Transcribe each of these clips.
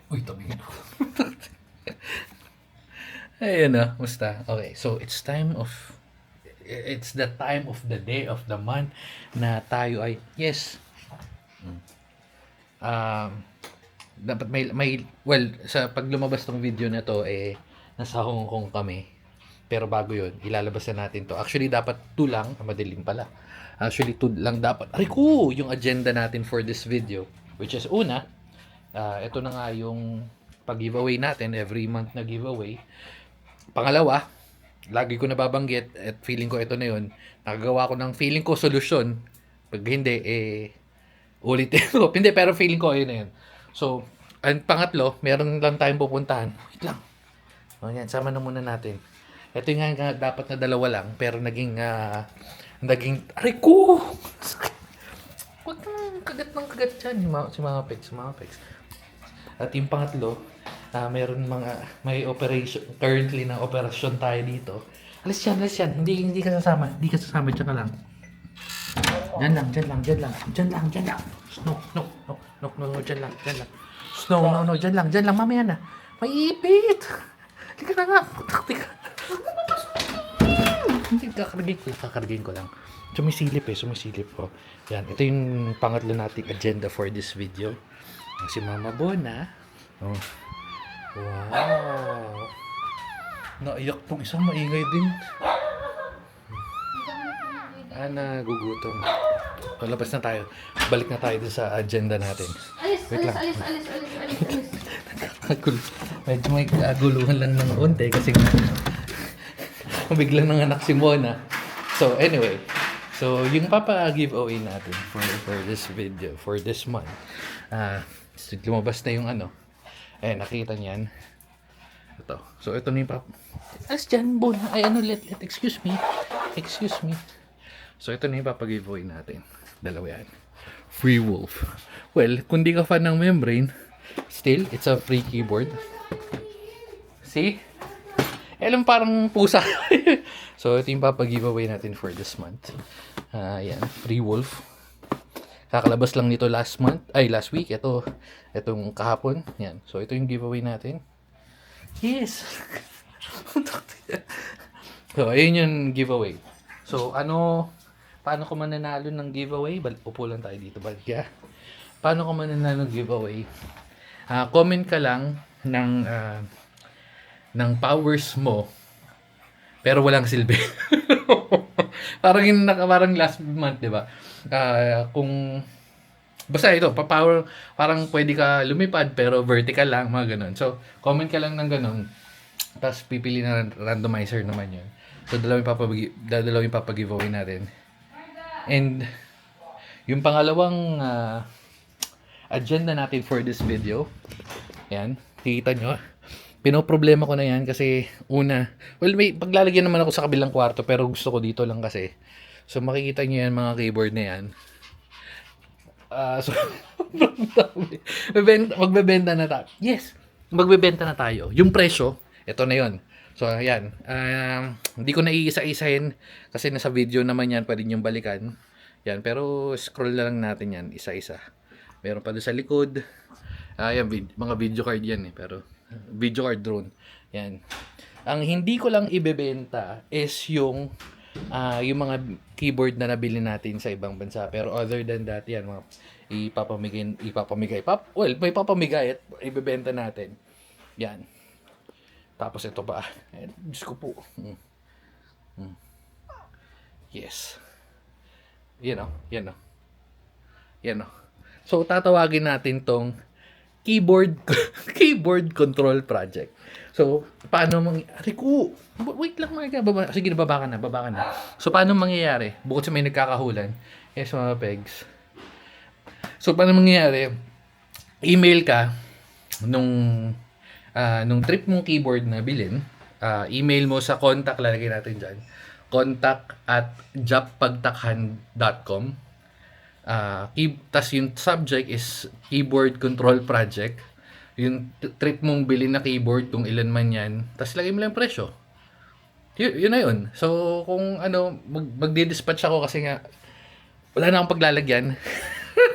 Uy, tabi ko. Ayun na, musta? Okay, so it's the time of the day of the month na tayo ay, yes, um, dapat well, sa pag lumabas tong video na to, nasa Hong Kong kami. Pero bago yun, ilalabas na natin to. Actually, dapat 2 lang, madilim pala. Actually, 2 lang dapat. Aray ko, yung agenda natin for this video. Which is una, ito na nga yung pag-giveaway natin, every month na giveaway. Pangalawa, lagi ko nababanggit at feeling ko ito na yun, nakagawa ko ng feeling ko solusyon. Pag hindi, ulitin ko. Hindi, pero feeling ko ayun na yun. So, ang pangatlo, meron lang tayong pupuntahan. Wait lang. O yan, sama na muna natin. Ito yung nga dapat na dalawa lang, pero aray ko! Huwag kang kagat ng kagat dyan, si Mama Pex. At yung pangatlo, may operation, currently na operasyon tayo dito. Alis yan. Hindi ka sasama. Diyan ka lang. Diyan lang. No, diyan lang. No, diyan lang. Mamaya na. May ipit. Hindi ka na nga. Hindi, kakarigin ko lang. Sumisilip. Oh. Yan, ito yung pangatlo nating agenda for this video. Si Mama Bona. Oh. Wow. Naiyak tong isang maingay din. Nagugutom. Palabas na tayo. Balik na tayo dun sa agenda natin. Alis. Medyo may kaguluhan lang ng unti kasi biglang nanganak si Mona. So anyway, yung papa-giveaway natin for this video, for this month. Lumabas na yung ano. Nakita niyan. Ito. So ito na yung As dyan, Bon. Excuse me. So ito na yung papa-giveaway natin. Dalawa yan. Free Wolf. Well, kung di ka fan ng membrane, still, it's a free keyboard. See? Alam, parang pusa. So, ito yung papa-giveaway natin for this month. Yan, Free Wolf. Kakalabas lang nito last week. Itong kahapon. Yan. So, ito yung giveaway natin. Yes! So, ayun yung giveaway. So, paano ko mananalo ng giveaway? Upo lang tayo dito, Balya. Paano ko mananalo ng giveaway? Comment ka lang ng powers mo pero walang silbi. parang last month, 'di ba? Kung basta ito, parang pwede ka lumipad pero vertical lang, mga ganun. So, comment ka lang ng ganun. Tapos pipili na randomizer naman 'yun. So, dalawang papa-giveaway natin. And yung pangalawang agenda natin for this video, yan, nakikita nyo, pinoproblema ko na yan kasi may paglalagyan naman ako sa kabilang kwarto pero gusto ko dito lang kasi. So makikita nyo yan, mga keyboard na yan. So magbebenta na tayo. Yes, magbebenta na tayo. Yung presyo, ito na yon. So ayan, hindi ko na iisa-isahin kasi nasa video naman yan, pwede nyo balikan. Yan, pero scroll na lang natin yan isa-isa. Meron pa doon sa likod. Yan, mga video card yan pero video card drone. Yan. Ang hindi ko lang ibebenta is yung mga keyboard na nabili natin sa ibang bansa. Pero other than that, yan, mga may papamigay at ibebenta natin. Yan. Tapos ito pa. Diyos ko po. Yes. Yan o. So, tatawagin natin tong keyboard control project. So, paano wait lang, Marga. Sige, baba ka na. So, paano mangyayari? Bukod sa may nagkakahulan. Yes, mga pegs. So, paano mangyayari? Email ka nung trip mong keyboard na bilhin. Email mo sa contact, lalagay natin dyan. contact@jappagtakhan.com. Tas yung subject is keyboard control project. Yung trip mong bilhin na keyboard, kung ilan man yan, tas lagay mo lang presyo. Yun na yun. So, kung magdi-dispatch ako kasi nga wala na akong paglalagyan.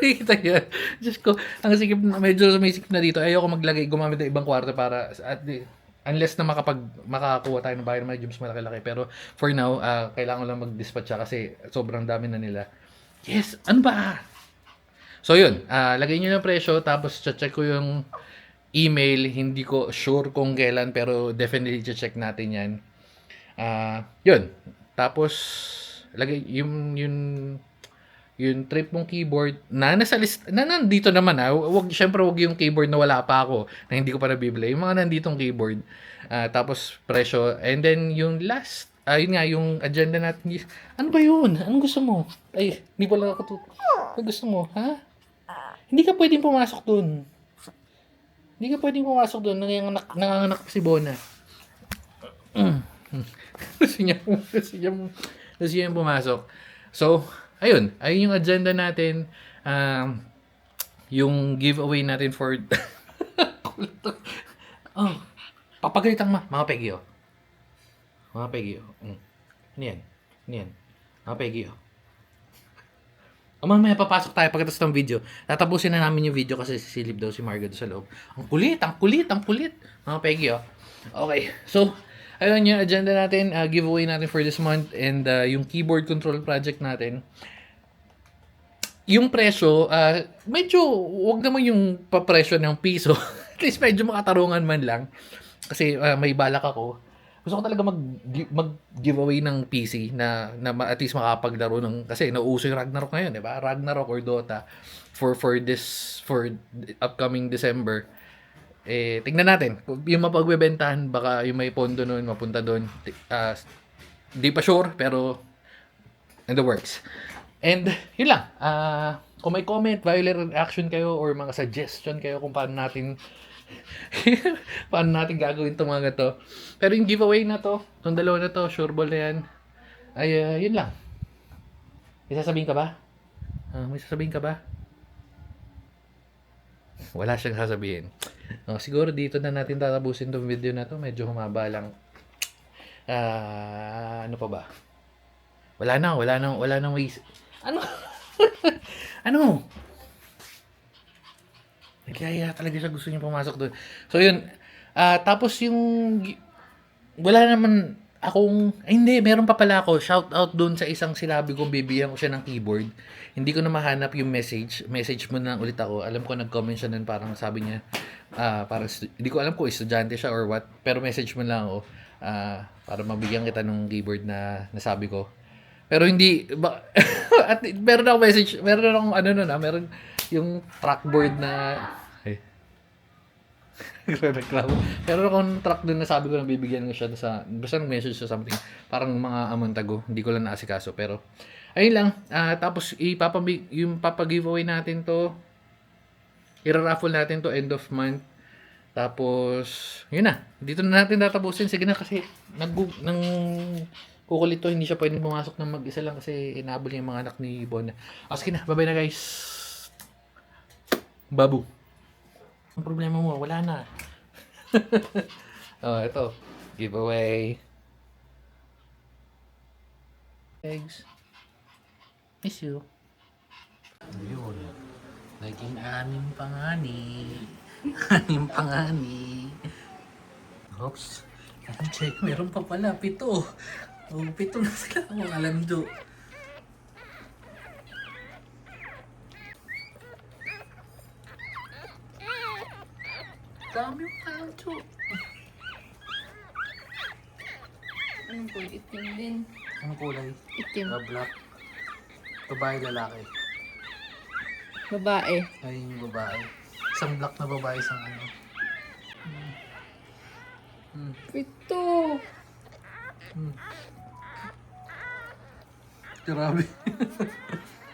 Kita yan. Diyos ko, ang sikip na, medyo sumisikip na dito. Ayoko maglagay, gumamit ng ibang kwarto para, unless na makakuha tayo ng bahay ng mga gyms malaki-laki. Pero for now, kailangan lang mag-dispatch siya kasi sobrang dami na nila. Yes! Ano ba? So yun, lagay nyo ng presyo, tapos check ko yung email. Hindi ko sure kung kailan, pero definitely check natin yan. Yun. Tapos, lagay yung trip mong keyboard na nasa list, na nandito naman syempre wag yung keyboard na wala pa ako, na hindi ko pa nabibili. Yung mga nanditong keyboard. Tapos, presyo. And then, yung last, yun nga, yung agenda natin. Ano ba yun? Anong gusto mo? Ay, hindi pala ako Ano gusto mo? Ha? Hindi ka pwedeng pumasok dun. Hindi ka pwedeng pumasok dun. Nanganganak pa si Bona. Gusto niya pumasok. So, ayun yung agenda natin. Yung giveaway natin for papagalitan mga Peggy, mga Peggy, ano yan? Mga Peggy, mamaya papasok tayo pagkatapos ng video. Tatapusin na namin yung video kasi sisilip daw si Margo sa loob. Ang kulit. Mga Peggy, Okay. So, ayun yung agenda natin, giveaway natin for this month, and yung keyboard control project natin. Yung presyo, medyo wag naman yung papresyo ng piso. At least medyo makatarungan man lang. Kasi may balak ako. Gusto ko talaga mag-giveaway ng PC na at least makapaglaro ng, kasi nauuso yung Ragnarok ngayon, di ba? Ragnarok or Dota for upcoming December. Tingnan natin. Yung mapagbebentahan, baka yung may pondo noon mapunta doon. Di pa sure, pero in the works. And yun lang. Kung may comment, violent reaction kayo or mga suggestion kayo kung paano natin gagawin itong mga to. Pero yung giveaway na to, itong dalawa na to, sure ball na yan. Ay, yun lang. May sasabihin ka ba? Wala siyang sasabihin. Siguro dito na natin tatapusin itong video na to. Medyo humaba lang. Ano pa ba? Wala na ways. Ano? Ano? Kaya talaga siya gusto niya pumasok doon. So yun. Tapos yung wala naman akong, hindi, meron pa pala ako. Shout out doon sa isang sinabi kong bibigyan ko siya ng keyboard. Hindi ko na mahanap yung message. Message mo na ulit ako. Alam ko nag-comment siya nun, parang sabi niya, parang hindi ko alam kung estudyante siya or what. Pero message mo lang ako para mabigyan kita ng keyboard na nasabi ko. Pero hindi at meron akong message, meron akong meron yung trackboard na reklamo. Pero akong track doon na sabi ko na bibigyan ko siya sa, basta nag-message siya something, parang mga amontago, hindi ko lang naasikaso. Pero ayun lang. Tapos yung papa-giveaway natin to, i-raffle natin to end of month. Tapos yun na, dito na natin tatapusin. Sige na, kasi kukulit to, hindi siya pwedeng pumasok ng mag-isa lang kasi inabol niya yung mga anak ni Bona. Sige na, bye-bye na guys. Babu. Ang problema mo, wala na. Ito. Giveaway. Eggs. Miss you. Ayun. Naging anim pangani. Oops. Check. Meron pa pala. 7. 7 na sila. Ang alam do. Dami yung kanto. Anong kulay? Itim din. Anong kulay? Itim. Black. Babae, lalaki. Babae. Ayun yung babae. Isang black na babae, isang ano. 7. Grabe.